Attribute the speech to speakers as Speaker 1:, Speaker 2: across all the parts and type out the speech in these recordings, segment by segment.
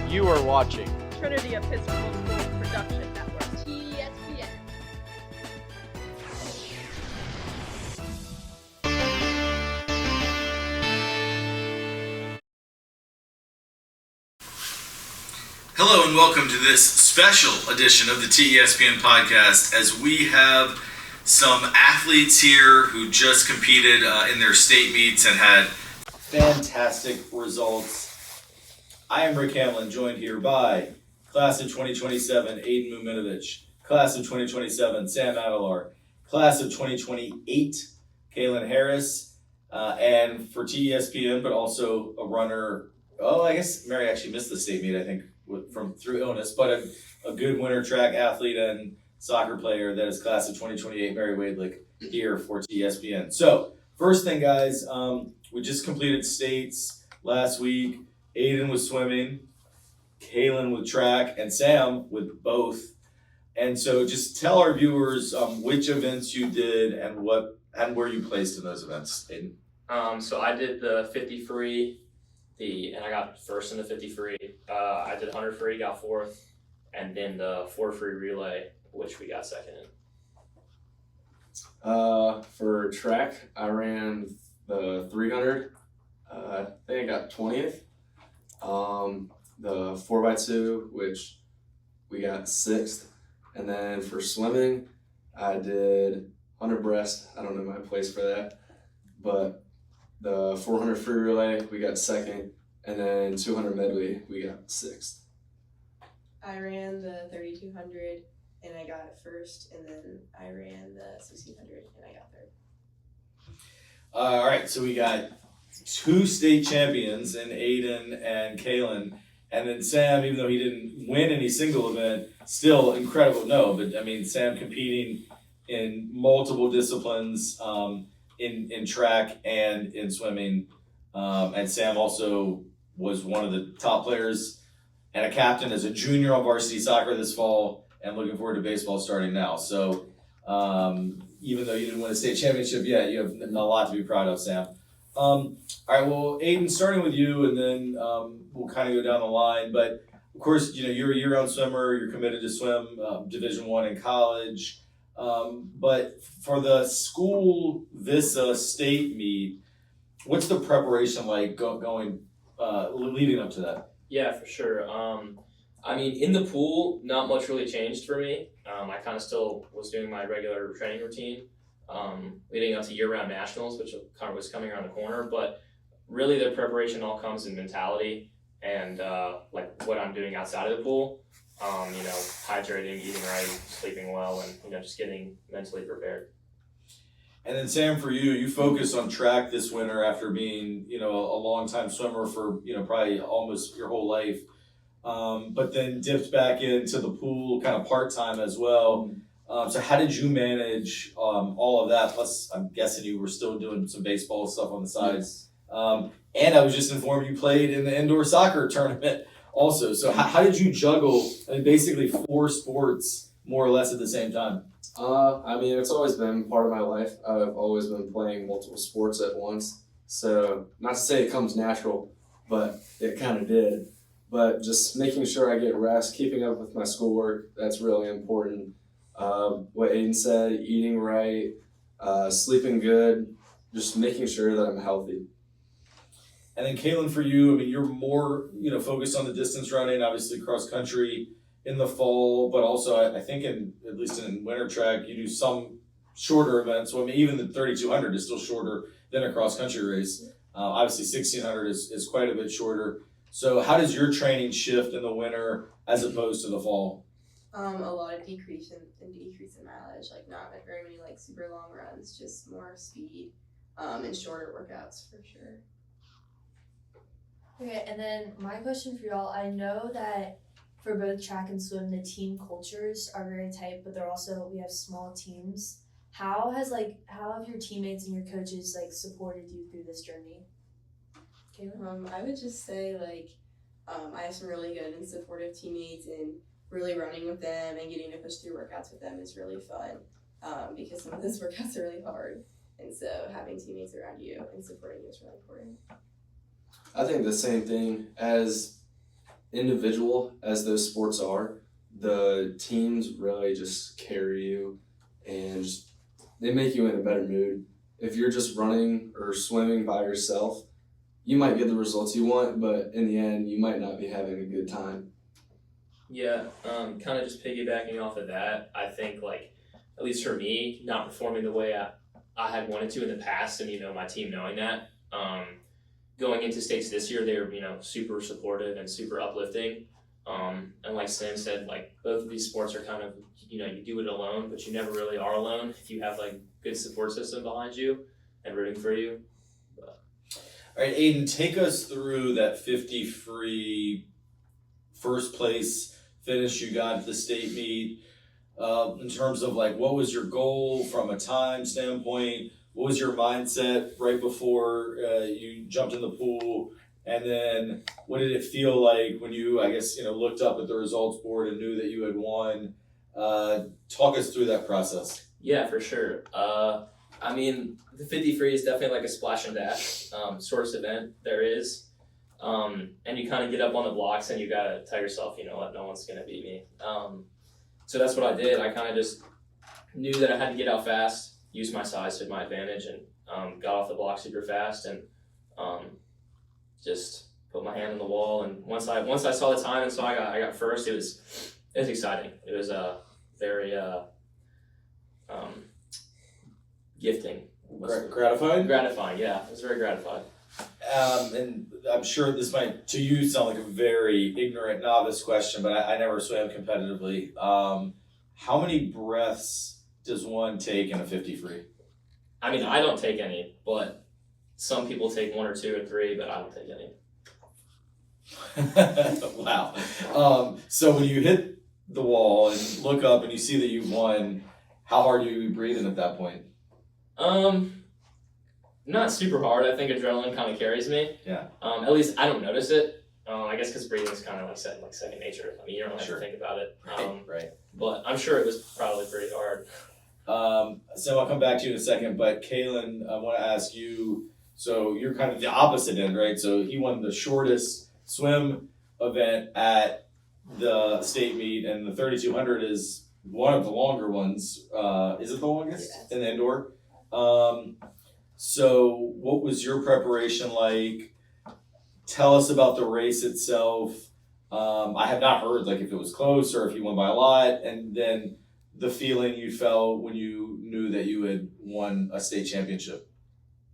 Speaker 1: You are watching
Speaker 2: Trinity Episcopal School Production Network. TESPN.
Speaker 3: Hello and welcome to this special edition of the TESPN Podcast, as we have some athletes here who just competed in their state meets and had fantastic results. I am Rick Hamlin, joined here by Class of 2027, Aidin Muminovic, Class of 2027, Sam Adelaar, Class of 2028, Kailyn Harris, and for TESPN, but also a runner. Oh, I guess Mary actually missed the state meet, I think, through illness, but a good winter track athlete and soccer player that is Class of 2028, Mary Wadlick, here for TESPN. So, first thing, guys, we just completed states last week. Aidin was swimming, Kailyn with track, and Sam with both. And so just tell our viewers which events you did and where you placed in those events, Aidin.
Speaker 4: So I did the 50 free, and I got first in the 50 free. I did 100 free, got fourth, and then the 4 free relay, which we got second in.
Speaker 5: For track, I ran the 300. I think I got 20th. The 4x2, which we got 6th. And then for swimming, I did 100 breast. I don't know my place for that. But the 400 free relay, we got 2nd. And then 200 medley, we got 6th.
Speaker 6: I ran the 3200 and I got first, and then I ran the 1600 and I got third.
Speaker 3: All right, so we got 2 state champions in Aidin and Kailyn, and then Sam, even though he didn't win any single event, still incredible. No, but I mean, Sam competing in multiple disciplines, in track and in swimming, and Sam also was one of the top players and a captain as a junior on varsity soccer this fall, and looking forward to baseball starting now. So even though you didn't win a state championship yet, you have a lot to be proud of, Sam. All right, well, Aidin, starting with you, and then we'll kind of go down the line. But of course, you know, you're a year-round swimmer. You're committed to swim Division I in college. But for the school VISA state meet, what's the preparation like going leading up to that?
Speaker 4: Yeah, for sure. I mean, in the pool, not much really changed for me. I kind of still was doing my regular training routine, leading up to year-round nationals, which kind of was coming around the corner. But really, the preparation all comes in mentality and like what I'm doing outside of the pool. You know, hydrating, eating right, sleeping well, and just getting mentally prepared.
Speaker 3: And then Sam, for you focused on track this winter after being, a long-time swimmer for, probably almost your whole life. But then dipped back into the pool kind of part-time as well. So how did you manage all of that? Plus, I'm guessing you were still doing some baseball stuff on the sides. Yes. And I was just informed you played in the indoor soccer tournament also. So how did you juggle basically 4 sports more or less at the same time?
Speaker 5: I mean, it's always been part of my life. I've always been playing multiple sports at once. So not to say it comes natural, but it kind of did. But just making sure I get rest, keeping up with my schoolwork, that's really important. What Aidin said, eating right, sleeping good, just making sure that I'm healthy.
Speaker 3: And then Kailyn, for you, I mean, you're more, focused on the distance running, obviously cross country in the fall, but also I think at least in winter track, you do some shorter events. So I mean, even the 3200 is still shorter than a cross country race. Obviously 1600 is quite a bit shorter. So how does your training shift in the winter as opposed to the fall?
Speaker 6: A lot of decrease in mileage, like not very many like super long runs, just more speed, and shorter workouts for sure.
Speaker 7: Okay, and then my question for y'all, I know that for both track and swim, the team cultures are very tight, but we have small teams. How have your teammates and your coaches supported you through this journey?
Speaker 6: Kailyn? I would just say I have some really good and supportive teammates, and really running with them and getting to push through workouts with them is really fun, because some of those workouts are really hard. And so having teammates around you and supporting you is really important.
Speaker 5: I think the same thing. As individual as those sports are, the teams really just carry you and they make you in a better mood. If you're just running or swimming by yourself, you might get the results you want, but in the end, you might not be having a good time.
Speaker 4: Yeah, kind of just piggybacking off of that, I think, like, at least for me, not performing the way I had wanted to in the past, and, my team knowing that, going into states this year, they were, super supportive and super uplifting. And like Sam said, like, both of these sports are kind of, you do it alone, but you never really are alone if you have, like, good support system behind you and rooting for you.
Speaker 3: All right, Aidin, take us through that 50 free first place finish you got at the state meet. In terms of, like, what was your goal from a time standpoint? What was your mindset right before you jumped in the pool? And then what did it feel like when you, I guess, looked up at the results board and knew that you had won? Talk us through that process.
Speaker 4: Yeah, for sure. I mean, the 50 free is definitely like a splash and dash source event there is. And you kind of get up on the blocks and you got to tell yourself, you know what, no one's going to beat me. So that's what I did. I kind of just knew that I had to get out fast, use my size to my advantage, and got off the block super fast and just put my hand on the wall. And once I saw the time and saw I got first, it was exciting. It was very gifting.
Speaker 3: Gratifying?
Speaker 4: Yeah. It was very gratifying.
Speaker 3: And I'm sure this might, to you, sound like a very ignorant novice question, but I never swam competitively. How many breaths does one take in a 50 free?
Speaker 4: I mean, I don't take any, but some people take 1 or 2 or 3, but I don't take any.
Speaker 3: Wow. So when you hit the wall and look up and you see that you've won, how hard are you breathing at that point?
Speaker 4: Not super hard. I think adrenaline kind of carries me.
Speaker 3: Yeah.
Speaker 4: At least I don't notice it. I guess because breathing is kind of like second nature. I mean, you don't have to think about it.
Speaker 3: Right.
Speaker 4: But I'm sure it was probably pretty hard.
Speaker 3: So I'll come back to you in a second, but Kailyn, I want to ask you, so you're kind of the opposite end, right? So he won the shortest swim event at the state meet, and the 3,200 is one of the longer ones. Is it the longest in the indoor? So what was your preparation like? Tell us about the race itself. I have not heard like if it was close or if you won by a lot, and then the feeling you felt when you knew that you had won a state championship.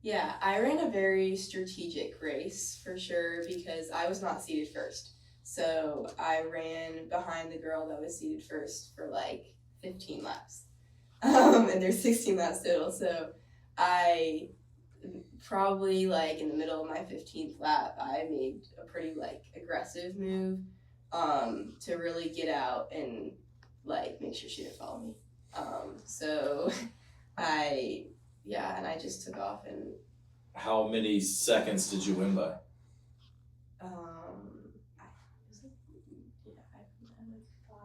Speaker 6: Yeah, I ran a very strategic race for sure because I was not seated first. So I ran behind the girl that was seated first for like 15 laps. And there's 16 laps total. So I probably like in the middle of my 15th lap, I made a pretty like aggressive move to really get out and like make sure she didn't follow me. So I just took off. And
Speaker 3: how many seconds did you win by?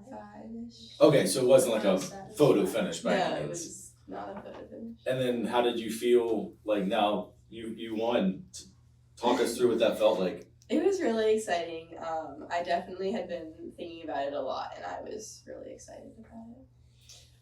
Speaker 6: Five-ish.
Speaker 3: Okay, so it wasn't like a photo finish by
Speaker 6: No,
Speaker 3: any
Speaker 6: it
Speaker 3: means.
Speaker 6: was not a photo finish.
Speaker 3: And then how did you feel like now you won? Talk us through what that felt like.
Speaker 6: It was really exciting. I definitely had been thinking about it a lot, and I was really excited about it.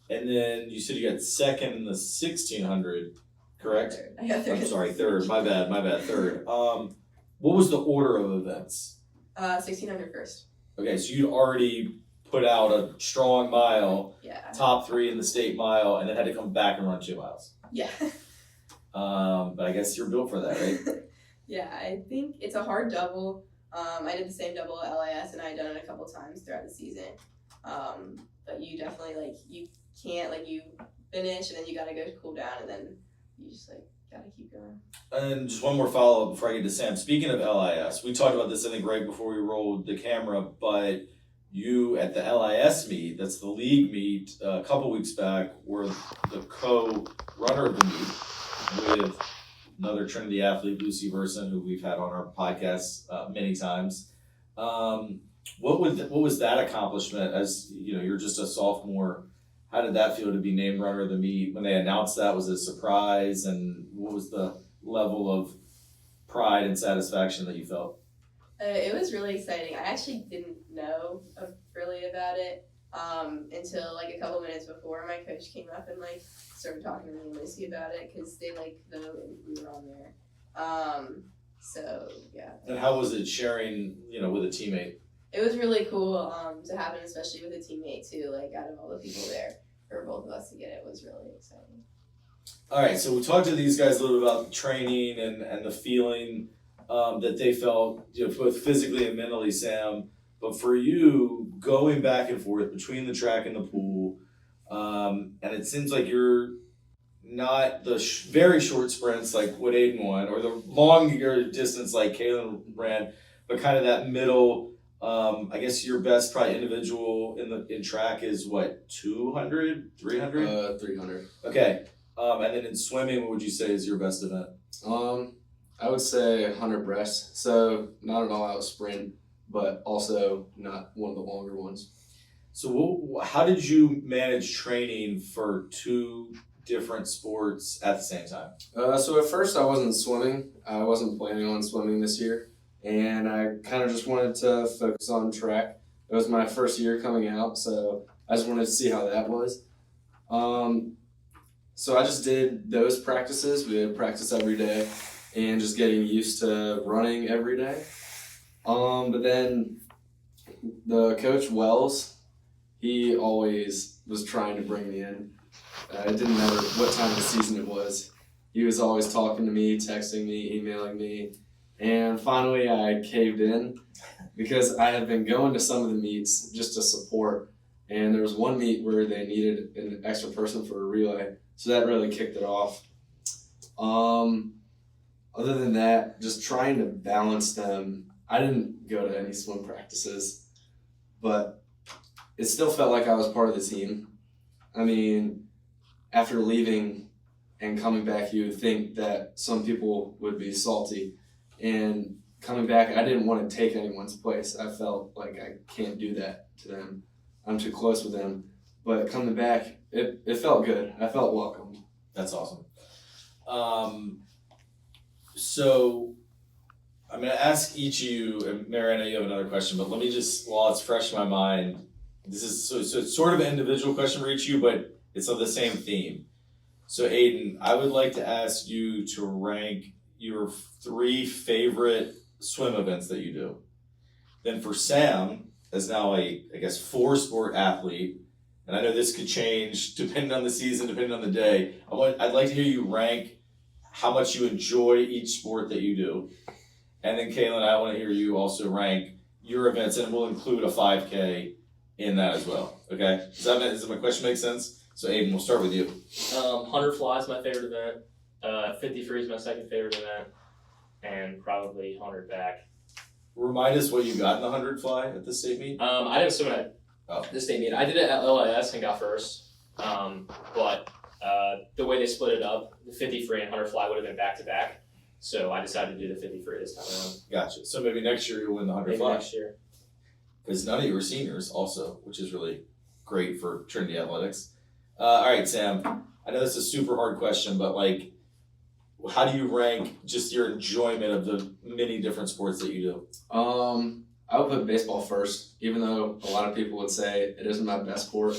Speaker 3: And then you said you got second in the 1,600, correct?
Speaker 6: Third. I got third.
Speaker 3: I'm sorry, third. My bad, third. What was the order of events?
Speaker 6: 1,600 first.
Speaker 3: Okay, so you'd already put out a strong mile,
Speaker 6: Yeah.
Speaker 3: top 3 in the state mile, and then had to come back and run 2 miles.
Speaker 6: Yeah.
Speaker 3: But I guess you're built for that, right?
Speaker 6: Yeah, I think it's a hard double. I did the same double at LIS, and I had done it a couple times throughout the season. But you definitely, you can't, you finish, and then you gotta go cool down, and then you just, gotta keep going.
Speaker 3: And just one more follow-up before I get to Sam. Speaking of LIS, we talked about this, I think, right before we rolled the camera, but you at the LIS meet, that's the league meet, a couple weeks back, were the co-runner of the meet with another Trinity athlete, Lucy Verson, who we've had on our podcast many times. What was that accomplishment as, you're just a sophomore? How did that feel to be named runner of the meet? When they announced that, was it a surprise? And what was the level of pride and satisfaction that you felt?
Speaker 6: It was really exciting. I actually didn't know really about it until like a couple minutes before my coach came up and like started talking to me and Lucy about it because they like know we were on there. So yeah.
Speaker 3: And how was it sharing, with a teammate?
Speaker 6: It was really cool to happen, especially with a teammate too. Like out of all the people there, for both of us to get it was really exciting.
Speaker 3: All right, so we talked to these guys a little bit about training and the feeling that they felt, both physically and mentally, Sam. But for you, going back and forth between the track and the pool, and it seems like you're not the very short sprints like what Aidin won, or the longer distance like Kailyn ran, but kind of that middle. I guess your best probably individual in track is what, 200, 300?
Speaker 5: 300.
Speaker 3: Okay. And then in swimming, what would you say is your best event?
Speaker 5: I would say 100 breast. So not an all-out sprint, but also not one of the longer ones.
Speaker 3: So how did you manage training for two different sports at the same time?
Speaker 5: So at first I wasn't swimming. I wasn't planning on swimming this year. And I kind of just wanted to focus on track. It was my first year coming out, so I just wanted to see how that was. So I just did those practices. We had practice every day and just getting used to running every day. But then the coach Wells, he always was trying to bring me in. It didn't matter what time of the season it was. He was always talking to me, texting me, emailing me. And finally I caved in because I had been going to some of the meets just to support. And there was one meet where they needed an extra person for a relay. So that really kicked it off. Other than that, just trying to balance them. I didn't go to any swim practices, but it still felt like I was part of the team. I mean, after leaving and coming back, you would think that some people would be salty. And coming back, I didn't want to take anyone's place. I felt like I can't do that to them. I'm too close with them. But coming back, it felt good. I felt welcomed.
Speaker 3: That's awesome. So I'm going to ask each of you, and Mary, I know you have another question, but let me just, while it's fresh in my mind, this is so it's sort of an individual question for each of you, but it's of the same theme. So Aidin, I would like to ask you to rank your 3 favorite swim events that you do. Then for Sam, as now I guess 4-sport athlete, and I know this could change depending on the season, depending on the day. I'd like to hear you rank how much you enjoy each sport that you do. And then Kailyn, I want to hear you also rank your events, and we'll include a 5K in that as well. Okay? Does my question make sense? So Aidin, we'll start with you.
Speaker 4: 100 fly is my favorite event. 50 free is my second favorite event, and probably 100 back.
Speaker 3: Remind us what you got in the 100 fly at the state meet.
Speaker 4: I didn't swim at the state meet. I did it at LIS and got first. But the way they split it up, the 50 free and 100 fly would have been back to back. So I decided to do the 50 free this time around.
Speaker 3: Gotcha. So maybe next year you'll win the 100
Speaker 4: Maybe
Speaker 3: fly.
Speaker 4: next year.
Speaker 3: Because none of you are seniors also, which is really great for Trinity Athletics. All right, Sam. I know this is a super hard question, but how do you rank just your enjoyment of the many different sports that you do?
Speaker 5: I would put baseball first, even though a lot of people would say it isn't my best sport.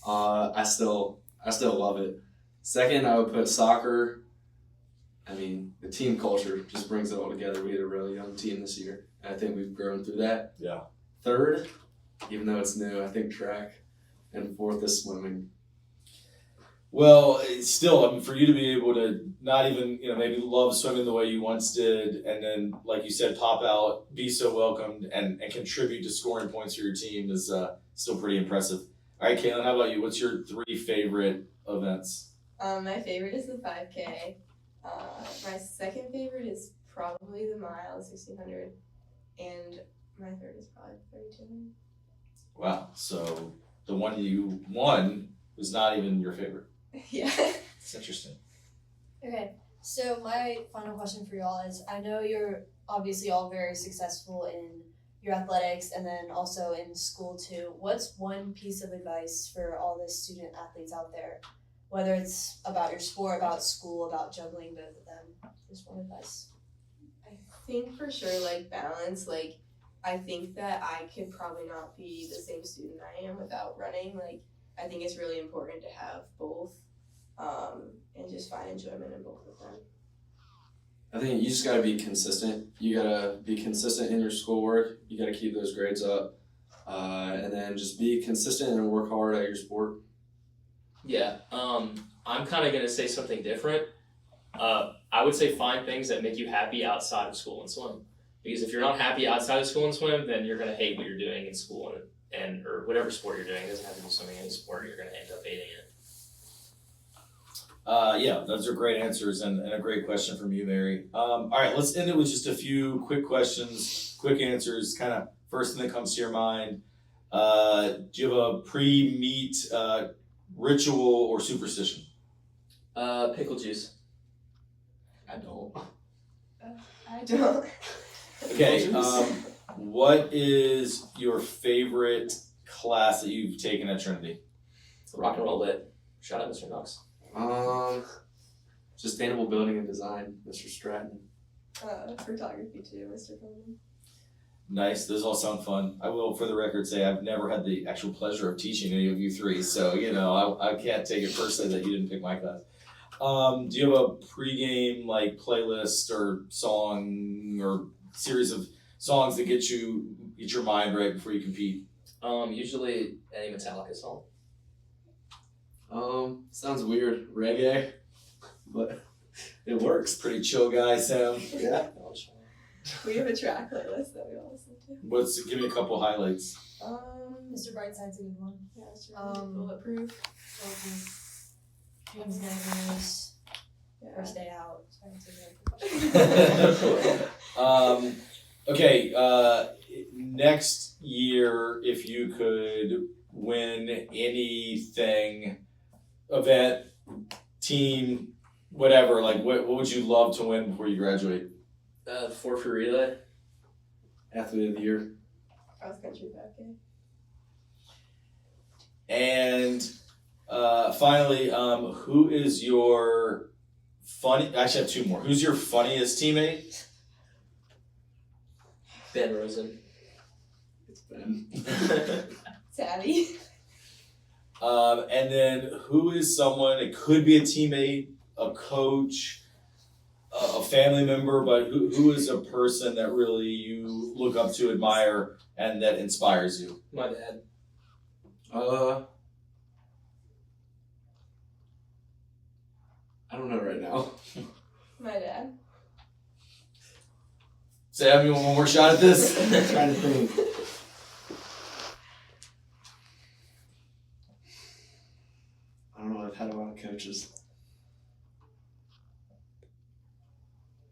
Speaker 5: I still love it. Second, I would put soccer. I mean, the team culture just brings it all together. We had a really young team this year, and I think we've grown through that.
Speaker 3: Yeah.
Speaker 5: Third, even though it's new, I think track. And fourth is swimming.
Speaker 3: Well, it's still, for you to be able to not even, maybe love swimming the way you once did, and then, like you said, pop out, be so welcomed, and contribute to scoring points for your team is still pretty impressive. All right, Kailyn, how about you? What's your 3 favorite events?
Speaker 6: My favorite is the 5K. My second favorite is probably the mile, 1600, and my third is probably 3200.
Speaker 3: Wow, so the one you won was not even your favorite.
Speaker 6: Yeah.
Speaker 3: It's interesting.
Speaker 7: Okay, so my final question for y'all is, I know you're obviously all very successful in your athletics and then also in school too. What's one piece of advice for all the student athletes out there, whether it's about your sport, about school, about juggling both of them? Just one advice.
Speaker 6: I think for sure, balance, I think that I could probably not be the same student I am without running. Like, I think it's really important to have both, and just find enjoyment in both of them.
Speaker 5: I think you just gotta be consistent. You gotta be consistent in your schoolwork. You gotta keep those grades up, and then just be consistent and work hard at your sport.
Speaker 4: Yeah, I'm kind of going to say something different. I would say find things that make you happy outside of school and swim. Because if you're not happy outside of school and swim, then you're going to hate what you're doing in school and or whatever sport you're doing. It doesn't have to be swimming, any sport, you're going to end up hating it.
Speaker 3: Yeah, those are great answers and a great question from you, Mary. All right, let's end it with just a few quick questions, quick answers, kind of first thing that comes to your mind. Do you have a pre-meet ritual or superstition?
Speaker 4: Pickle juice.
Speaker 5: I don't.
Speaker 6: I don't.
Speaker 3: Okay, what is your favorite class that you've taken at Trinity?
Speaker 4: Rock and roll lit. Shout out Mr. Knox.
Speaker 5: Sustainable building and design, Mr. Stratton.
Speaker 6: Photography too, Mr. Coleman.
Speaker 3: Nice, those all sound fun. I will, for the record, say I've never had the actual pleasure of teaching any of you three, so, I can't take it personally that you didn't pick my class. Do you have a pregame, playlist or song or series of songs that get your mind right before you compete?
Speaker 4: Usually any Metallica song.
Speaker 5: Sounds weird. Reggae, but it works.
Speaker 3: Pretty chill guy, Sam.
Speaker 5: Yeah.
Speaker 6: We have a track playlist that we all listen to.
Speaker 3: Give me a couple highlights.
Speaker 7: Mr. Brightside's a good one.
Speaker 6: Yeah, it's really bulletproof.
Speaker 7: Wings Nightmares.
Speaker 6: Yeah.
Speaker 7: First Day Out. Sorry,
Speaker 3: Okay, next year, if you could win anything, event, team, whatever, what would you love to win before you graduate?
Speaker 4: The 4 free relay.
Speaker 5: Athlete of the year.
Speaker 6: Cross country 5K.
Speaker 3: And finally, who is your funny? Actually, I have two more. Who's your funniest teammate?
Speaker 4: Ben Rosen.
Speaker 5: It's Ben.
Speaker 6: Savvy.
Speaker 3: And then who is someone? It could be a teammate, a coach, a family member, but who is a person that really you look up to, admire, and that inspires you?
Speaker 4: My dad.
Speaker 5: I don't know right now.
Speaker 6: My dad.
Speaker 3: Sam, you want one more shot at this?
Speaker 5: I'm trying to think. I don't know. I've had a lot of coaches.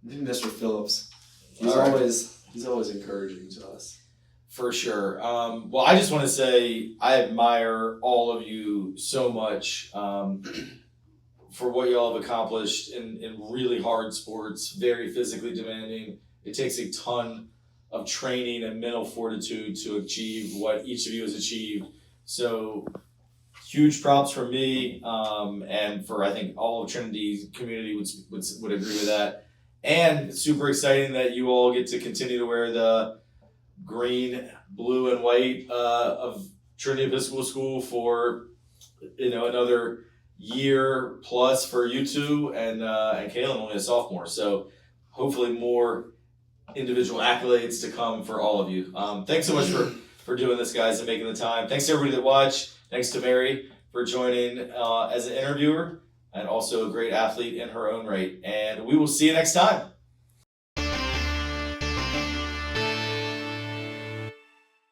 Speaker 5: Maybe Mr. Phillips. He's
Speaker 3: All right.
Speaker 5: always encouraging to us.
Speaker 3: For sure. Well, I just want to say I admire all of you so much for what y'all have accomplished in really hard sports, very physically demanding. It takes a ton of training and mental fortitude to achieve what each of you has achieved. So huge props from me and for I think all of Trinity's community would agree with that. And super exciting that you all get to continue to wear the green, blue, and white of Trinity Episcopal School for another year plus for you two and Kailyn, only a sophomore. So hopefully more individual accolades to come for all of you. Thanks so much for doing this, guys, and making the time. Thanks to everybody that watched. Thanks to Mary for joining as an interviewer and also a great athlete in her own right. And we will see you next time.